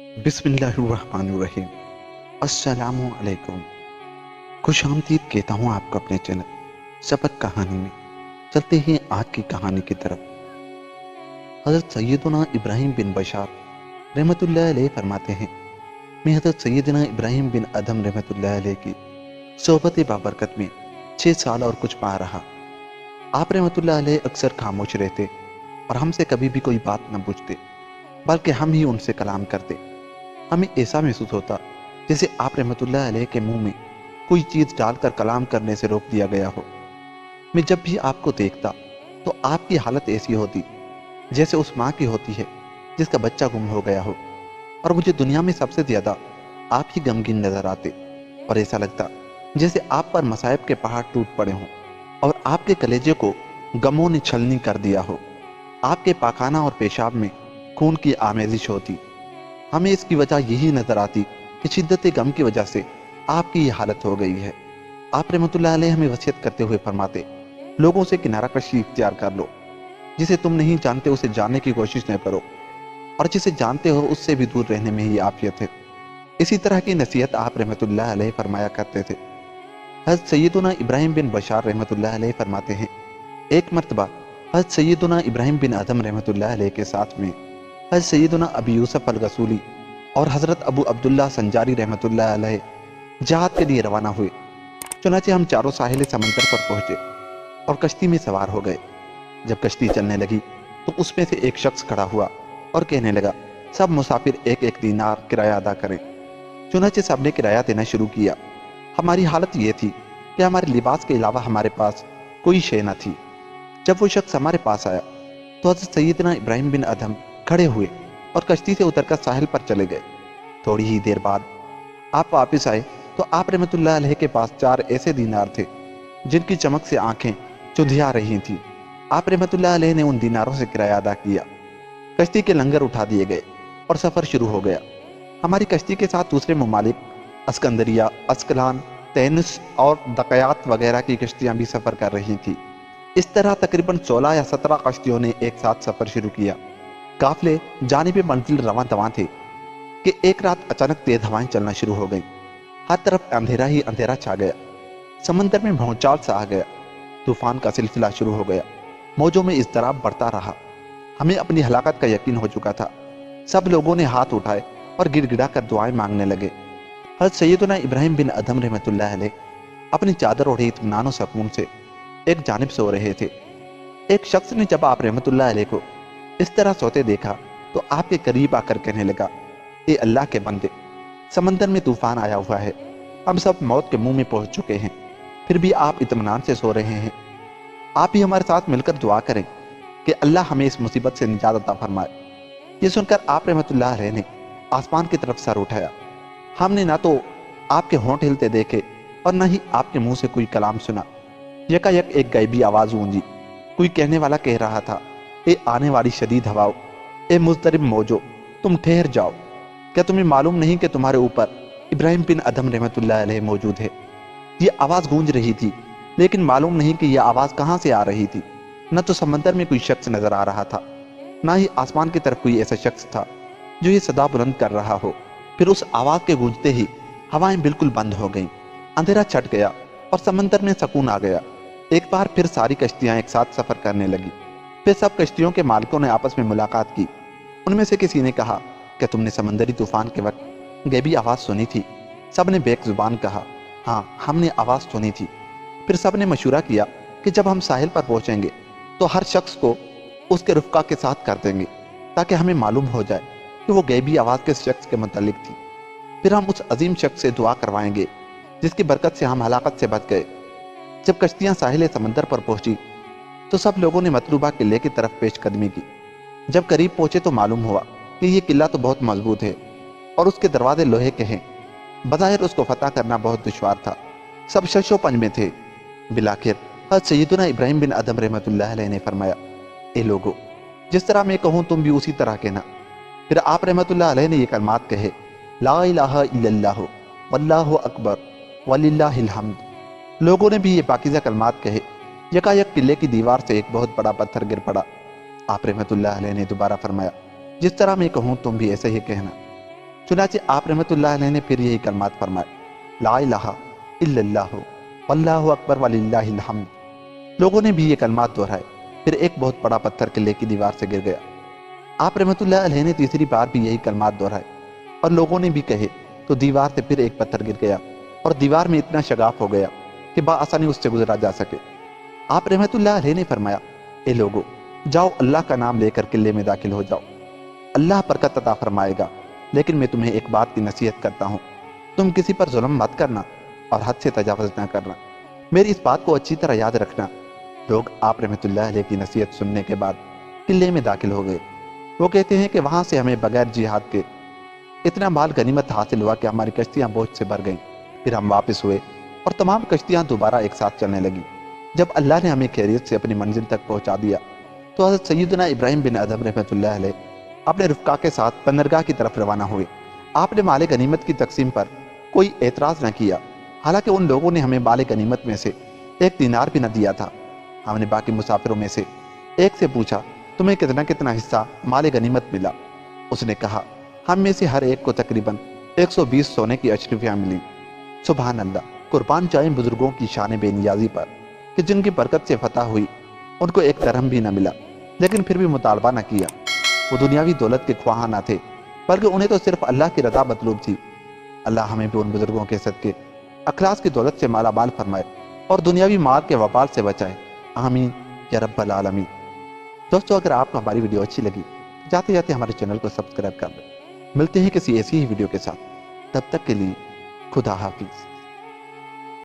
बिस्मिल्लाहिर्रहमानिर्रहीम। अस्सलामु अलैकुम। खुश आमदीद कहता हूँ आपको अपने चैनल सबक कहानी में। चलते हैं आज की कहानी की तरफ। हज़रत सैयदना इब्राहिम बिन बशार रहमतुल्लाह अलैह फरमाते हैं, मैं हज़रत सैयदना इब्राहिम बिन अदम रहमतुल्लाह अलैह की सोहबत बाबरकत में 6 साल और कुछ माह रहा। आप रहमतुल्लाह अलैह अक्सर खामोश रहते और हमसे कभी भी कोई बात न पूछते, बल्कि हम ही उनसे कलाम करते। हमें ऐसा महसूस होता जैसे आप रहमतुल्लाह अलैह के मुंह में कोई चीज़ डालकर कलाम करने से रोक दिया गया हो। मैं जब भी आपको देखता तो आपकी हालत ऐसी होती जैसे उस माँ की होती है जिसका बच्चा गुम हो गया हो, और मुझे दुनिया में सबसे ज़्यादा आप ही गमगीन नजर आते और ऐसा लगता जैसे आप पर मसाइब के पहाड़ टूट पड़े हों और आपके कलेजे को गमों ने छलनी कर दिया हो। आपके पाखाना और पेशाब में खून की आमेजिश होती। हमें इसकी वजह यही नजर आती कि शिद्दत गम की वजह से आपकी ये हालत हो गई है। आप रहमतुल्लाह अलैह हमें वसीयत करते हुए फरमाते, लोगों से किनारा कशी इख्तियार कर लो। जिसे तुम नहीं जानते उसे जानने की कोशिश न करो, और जिसे जानते हो उससे भी दूर रहने में ही आफियत है। इसी तरह की नसीहत आप रहमतुल्लाह अलैह फरमाया करते थे। हज़रत सैयदना इब्राहिम बिन बशार रहमतुल्लाह अलैह फरमाते हैं, एक मर्तबा हज़रत सैयदना इब्राहिम बिन अदम रहमतुल्लाह अलैह के साथ में हज़रत सैयदना अबी यूसुफ अल-गसूली और हज़रत अबू अब्दुल्ला संजारी रहमतुल्लाह अलैह जहाद के लिए रवाना हुए। चुनाचे हम चारों साहिल समंदर पर पहुंचे और कश्ती में सवार हो गए। जब कश्ती चलने लगी तो उसमें से एक शख्स खड़ा हुआ और कहने लगा, सब मुसाफिर एक एक दीनार किराया अदा करें। चुनाचे सबने किराया देना शुरू किया। हमारी हालत ये थी कि हमारे लिबास के अलावा हमारे पास कोई शे न थी। जब वो शख्स हमारे पास आया तो हज़रत सैयदना इब्राहिम बिन अदम खड़े हुए और कश्ती से उतरकर साहिल पर चले गए। थोड़ी ही देर बाद आप वापस आए तो आप रहमतुल्लाह अलैह के पास 4 ऐसे दीनार थे जिनकी चमक से आंखें चुंधिया रही थीं। आप रहमतुल्लाह अलैह ने उन दीनारों से किराया अदा किया। कश्ती के लंगर उठा दिए गए और सफ़र शुरू हो गया। हमारी कश्ती के साथ दूसरे ममालिक अस्कंदरिया, अस्कलान, तैनुस और दकयात वगैरह की कश्तियां भी सफ़र कर रही थी। इस तरह तकरीबन 16 या 17 कश्तियों ने एक साथ सफ़र शुरू किया। काफिले जानिब मंजिल रवां दवां थे कि एक रात अचानक तेज हवाएं चलना शुरू हो गईं। हर तरफ अंधेरा ही अंधेरा छा गया। समंदर में भौचाल सा आ गया। तूफान का सिलसिला शुरू हो गया। मौजों में इज़्तिराब बढ़ता रहा। हमें अपनी हलाकत का यकीन हो चुका था। सब लोगों ने हाथ उठाए और गिड़गिड़ा कर दुआएं मांगने लगे। हज़रत सैयदना इब्राहिम बिन अदम रहमतुल्लाह अलैह अपनी चादर ओढ़े इत्मीनान और सकून से एक जानिब सो रहे थे। एक शख्स ने जब आप रहमतुल्लाह अलैह को इस तरह सोते देखा तो आपके करीब आकर कहने लगा, ए अल्लाह के बंदे, समंदर में तूफान आया हुआ है। हम सब मौत के मुंह में पहुंच चुके हैं, फिर भी आप इत्मीनान से सो रहे हैं। आप ही हमारे साथ मिलकर दुआ करें कि अल्लाह हमें इस मुसीबत से निजात अता फरमाए। ये सुनकर आप रहमतुल्लाह अलैह ने आसमान की तरफ सर उठाया। हमने ना तो आपके होंठ हिलते देखे और न ही आपके मुंह से कोई कलाम सुना। यकायक एक गैबी आवाज गूंजी। कोई कहने वाला कह रहा था, ए आने वाली शदीद हवाओं, ए मुज़तरिब मौजो, तुम ठहर जाओ। क्या तुम्हें मालूम नहीं कि तुम्हारे ऊपर इब्राहिम बिन अदम रहमतुल्लाह अलैह मौजूद है? ये आवाज़ गूंज रही थी, लेकिन मालूम नहीं कि यह आवाज़ कहाँ से आ रही थी। न तो समंदर में कोई शख्स नजर आ रहा था, न ही आसमान की तरफ कोई ऐसा शख्स था जो ये सदा बुलंद कर रहा हो। फिर उस आवाज़ के गूंजते ही हवाएं बिल्कुल बंद हो गईं। अंधेरा छट गया और समंदर में सुकून आ गया। एक बार फिर सारी कश्तियां एक साथ सफर करने लगी। फिर सब कश्तियों के मालिकों ने आपस में मुलाकात की। उनमें से किसी ने कहा, क्या तुमने समंदरी तूफान के वक्त गैबी आवाज़ सुनी थी? सब ने बेक जुबान कहा, हाँ, हमने आवाज़ सुनी थी। फिर सब ने मशूरा किया कि जब हम साहिल पर पहुंचेंगे तो हर शख्स को उसके रुफ़का के साथ कर देंगे, ताकि हमें मालूम हो जाए कि वो गैबी आवाज़ किस शख्स के मुतालिक थी। फिर हम उस अजीम शख्स से दुआ करवाएंगे जिसकी बरकत से हम हलाकत से बच गए। जब कश्तियां साहिल समंदर पर पहुंची तो सब लोगों ने मतलूबा किले की तरफ पेशकदमी की। जब करीब पहुंचे तो मालूम हुआ कि ये किला तो बहुत मजबूत है और उसके दरवाजे लोहे के हैं। बज़ाहिर उसको फतह करना बहुत दुश्वार था। सब शशो पंज में थे। बिलाखिर हज़रत सैयदना इब्राहिम बिन अदम रहमतुल्लाह अलैह ने फरमाया, ए लोगो, जिस तरह मैं कहूँ तुम भी उसी तरह कहना। फिर आप रहमतुल्लाह अलैह ने ये कलमात कहे, ला इलाहा इल्लल्लाहु वल्लाहु अकबर वलिल्लाहिल हम्द। लोगों ने भी ये पाकीज़ा कलमात कहे। यकायक किले की दीवार से एक बहुत बड़ा पत्थर गिर पड़ा। आप रहमतुल्लाह अलैह ने दोबारा फरमाया, जिस तरह मैं कहूँ तुम भी ऐसे ही कहना। चुनाचे आप रहमतुल्लाह अलैह ने फिर यही कलमात फरमाए, ला इलाहा इल्लल्लाह वल्लाहु अकबर वलिल्लाहिल हम्द। लोगों ने भी ये कलमात दोहराए। फिर एक बहुत बड़ा पत्थर किले की दीवार से गिर गया। आप रहमतुल्लाह अलैह ने तीसरी बार भी यही कलमात दोहराए और लोगों ने भी कहे तो दीवार से फिर एक पत्थर गिर गया और दीवार में इतना शगाफ हो गया कि बाआसानी उससे गुजरा जा सके। आप रहमतुल्लाह अलैह ने फरमाया, ए लोगो, जाओ अल्लाह का नाम लेकर किले में दाखिल हो जाओ, अल्लाह बरकत अता फरमाएगा। लेकिन मैं तुम्हें एक बात की नसीहत करता हूँ, तुम किसी पर जुल्म मत करना और हद से तजावुज़ न करना। मेरी इस बात को अच्छी तरह याद रखना। लोग आप रहमतुल्लाह अलैह की नसीहत सुनने के बाद किले में दाखिल हो गए। वो कहते हैं कि वहां से हमें बगैर जिहाद के इतना माल गनीमत हासिल हुआ कि हमारी कश्तियां बोझ से भर गईं। फिर हम वापस हुए और तमाम कश्तियां दोबारा एक साथ चलने लगी। जब अल्लाह ने हमें खैरियत से अपनी मंजिल तक पहुंचा दिया तो हज़रत सैयदना इब्राहिम बिन अदहम रहमतुल्लाह अलैह अपने रुफ़का के साथ बंदरगाह की तरफ रवाना हुए। आपने माल गनीमत की तकसीम पर कोई एतराज़ न किया। हालांकि उन लोगों ने हमें माल गनीमत में से एक दीनार भी न दिया था। हमने बाकी मुसाफिरों में से एक से पूछा, तुम्हें कितना कितना हिस्सा माल गनीमत मिला? उसने कहा, हम में से हर एक को तकरीबन 120 सोने की अशरफियाँ मिली। सुभान अल्लाह, कुर्बान जाए बुजुर्गों की शान बेनियाजी पर कि जिनकी बरकत से फतह हुई, उनको एक दरहम भी न मिला, लेकिन फिर भी मुतालबा न किया। वो दुनियावी दौलत के ख्वाह न थे, बल्कि उन्हें तो सिर्फ अल्लाह की रज़ा मतलूब थी। अल्लाह हमें भी उन बुजुर्गों के सदके अखलास की दौलत से मालामाल फरमाए और दुनियावी माल के वबाल से बचाए। आमीन या रब्बल आलमीन। दोस्तों, अगर आपको हमारी वीडियो अच्छी लगी तो जाते जाते हमारे चैनल को सब्सक्राइब कर लें। मिलते हैं किसी ऐसी ही वीडियो के साथ। तब तक के लिए खुदा हाफिज।